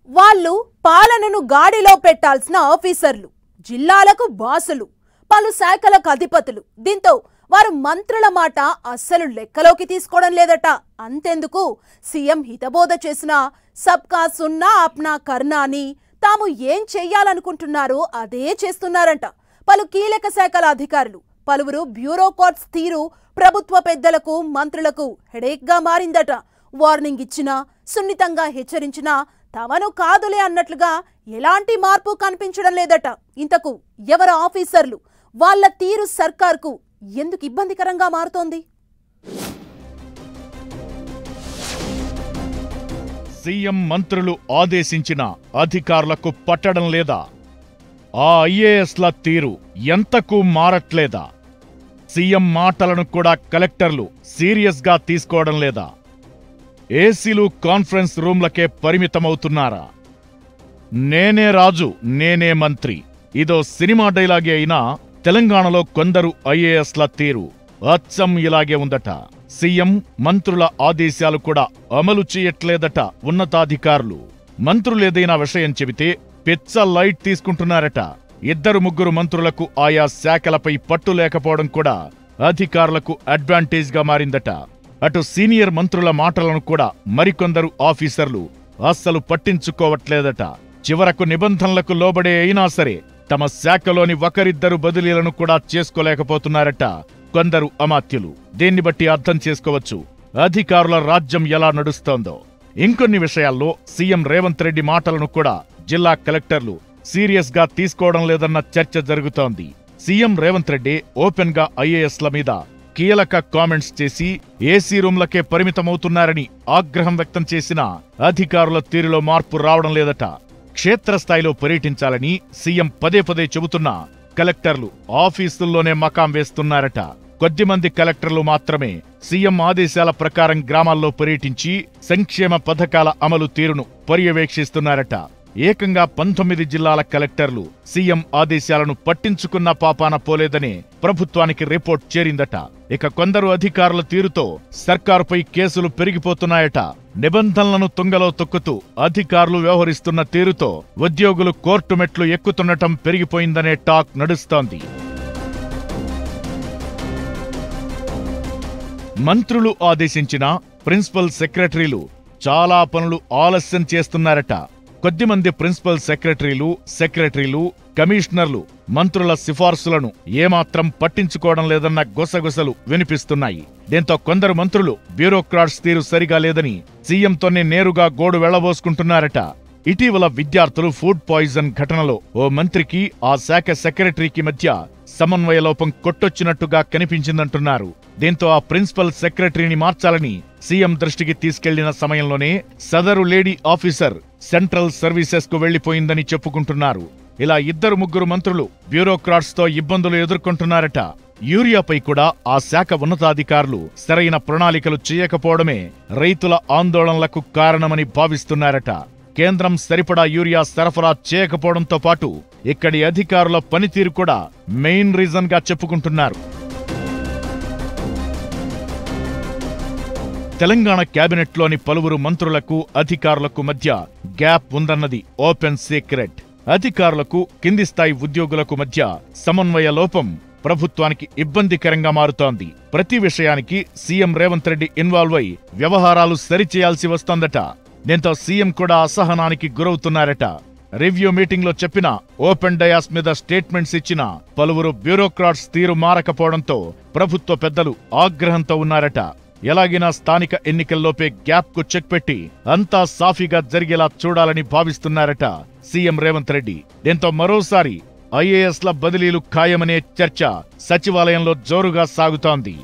వాళ్ళు పాలనను గాడిలో పెట్టాల్సిన ఆఫీసర్లు, జిల్లాలకు బాసులు, పలు శాఖలకు అధిపతులు. దీంతో వారు మంత్రుల మాట అస్సలు లెక్కలోకి తీసుకోవడం లేదట. అంతెందుకు సీఎం హితబోధ చేసిన సబ్కా సున్నా అప్నా కర్నా అని తాము ఏం చెయ్యాలనుకుంటున్నారో అదే చేస్తున్నారంట. పలు కీలక శాఖల అధికారులు, పలువురు బ్యూరోక్రాట్స్ తీరు ప్రభుత్వ పెద్దలకు, మంత్రులకు హెడేక్గా మారిందట. వార్నింగ్ ఇచ్చినా, సున్నితంగా హెచ్చరించినా తమను కాదులే అన్నట్లుగా ఎలాంటి మార్పు కనిపించడం లేదట. ఇంతకు ఎవరు ఆఫీసర్లు, వాళ్ళ తీరు సర్కార్కు ఎందుకు ఇబ్బందికరంగా మారుతోంది? సీఎం మంత్రులు ఆదేశించిన అధికారులకు పట్టడం లేదా? ఆ ఐఏఎస్ల తీరు ఎంతకు మారట్లేదా? సీఎం మాటలను కూడా కలెక్టర్లు సీరియస్గా తీసుకోవడం లేదా? ఏసీలు, కాన్ఫరెన్స్ రూమ్లకే పరిమితమవుతున్నారా? నేనే రాజు, నేనే మంత్రి, ఇదో సినిమా డైలాగే అయినా తెలంగాణలో కొందరు ఐఏఎస్ల తీరు అచ్చం ఇలాగే ఉందట. సీఎం మంత్రుల ఆదేశాలు కూడా అమలు చేయట్లేదట ఉన్నతాధికారులు. మంత్రులేదైనా విషయం చెబితే పిచ్చ లైట్ తీసుకుంటున్నారట. 2-3 మంత్రులకు ఆయా శాఖలపై పట్టు లేకపోవడం కూడా అధికారులకు అడ్వాంటేజ్గా మారిందట. అటు సీనియర్ మంత్రుల మాటలను కూడా మరికొందరు ఆఫీసర్లు అస్సలు పట్టించుకోవట్లేదట. చివరకు నిబంధనలకు లోబడే అయినా సరే తమ శాఖలోని ఒకరిద్దరు బదిలీలను కూడా చేసుకోలేకపోతున్నారట కొందరు అమాత్యులు. దీన్ని బట్టి అర్థం చేసుకోవచ్చు అధికారుల రాజ్యం ఎలా నడుస్తోందో. ఇంకొన్ని విషయాల్లో సీఎం రేవంత్ రెడ్డి మాటలను కూడా జిల్లా కలెక్టర్లు సీరియస్గా తీసుకోవడం లేదన్న చర్చ జరుగుతోంది. సీఎం రేవంత్ రెడ్డి ఓపెన్గా ఐఏఎస్ల మీద కీలక కామెంట్స్ చేసి ఏసీ రూమ్లకే పరిమితమవుతున్నారని ఆగ్రహం వ్యక్తం చేసినా అధికారుల తీరులో మార్పు రావడం లేదట. క్షేత్రస్థాయిలో పర్యటించాలని సీఎం పదే చెబుతున్నా కలెక్టర్లు ఆఫీసుల్లోనే మకాం వేస్తున్నారట. కొద్దిమంది కలెక్టర్లు మాత్రమే సీఎం ఆదేశాల ప్రకారం గ్రామాల్లో పర్యటించి సంక్షేమ పథకాల అమలు తీరును పర్యవేక్షిస్తున్నారట. ఏకంగా 19 జిల్లాల కలెక్టర్లు సీఎం ఆదేశాలను పట్టించుకున్న పాపాన పోలేదని ప్రభుత్వానికి రిపోర్ట్ చేరిందట. ఇక కొందరు అధికారుల తీరుతో సర్కారుపై కేసులు పెరిగిపోతున్నాయట. నిబంధనలను తుంగలో తొక్కుతూ అధికారులు వ్యవహరిస్తున్న తీరుతో ఉద్యోగులు కోర్టు మెట్లు ఎక్కుతుండటం పెరిగిపోయిందనే టాక్ నడుస్తోంది. మంత్రులు ఆదేశించిన ప్రిన్సిపల్ సెక్రటరీలు చాలా పనులు ఆలస్యం చేస్తున్నారట. కొద్దిమంది ప్రిన్సిపల్ సెక్రటరీలు, కమిషనర్లు మంత్రుల సిఫార్సులను ఏమాత్రం పట్టించుకోవడం లేదన్న గుసగుసలు వినిపిస్తున్నాయి. దీంతో కొందరు మంత్రులు బ్యూరోక్రాట్స్ తీరు సరిగా లేదని సీఎంతోనే నేరుగా గోడు వెళ్లబోసుకుంటున్నారట. ఇటీవల విద్యార్థులు ఫుడ్ పాయిజన్ ఘటనలో ఓ మంత్రికి, ఆ శాఖ సెక్రటరీకి మధ్య సమన్వయ లోపం కొట్టొచ్చినట్టుగా కనిపించిందంటున్నారు. దీంతో ఆ ప్రిన్సిపల్ సెక్రటరీని మార్చాలని సీఎం దృష్టికి తీసుకెళ్లిన సమయంలోనే సదరు లేడీ ఆఫీసర్ సెంట్రల్ సర్వీసెస్ కు వెళ్లిపోయిందని చెప్పుకుంటున్నారు. ఇలా 2-3 మంత్రులు బ్యూరోక్రాట్స్ తో ఇబ్బందులు ఎదుర్కొంటున్నారట. యూరియాపై కూడా ఆ శాఖ ఉన్నతాధికారులు సరైన ప్రణాళికలు చేయకపోవడమే రైతుల ఆందోళనలకు కారణమని భావిస్తున్నారట. కేంద్రం సరిపడా యూరియా సరఫరా చేయకపోవడంతో పాటు ఇక్కడి అధికారుల పనితీరు కూడా మెయిన్ రీజన్ గా చెప్పుకుంటున్నారు. తెలంగాణ కేబినెట్లోని పలువురు మంత్రులకు, అధికారులకు మధ్య గ్యాప్ ఉందన్నది ఓపెన్ సీక్రెట్. అధికారులకు, కింది స్థాయి ఉద్యోగులకు మధ్య సమన్వయ లోపం ప్రభుత్వానికి ఇబ్బందికరంగా మారుతోంది. ప్రతి విషయానికి సీఎం రేవంత్ రెడ్డి ఇన్వాల్వ్ అయి వ్యవహారాలు సరిచేయాల్సి వస్తోందట. దీంతో సీఎం కూడా అసహనానికి గురవుతున్నారట. రివ్యూ మీటింగ్లో చెప్పిన, ఓపెన్ డయాస్ మీద స్టేట్మెంట్స్ ఇచ్చిన పలువురు బ్యూరోక్రాట్స్ తీరు మారకపోవడంతో ప్రభుత్వ పెద్దలు ఆగ్రహంతో ఉన్నారట. ఎలాగైనా స్థానిక ఎన్నికల్లోపే గ్యాప్ కు చెక్ పెట్టి అంతా సాఫీగా జరిగేలా చూడాలని భావిస్తున్నారట సీఎం రేవంత్ రెడ్డి. దీంతో మరోసారి ఐఏఎస్ల బదిలీలు ఖాయమనే చర్చ సచివాలయంలో జోరుగా సాగుతోంది.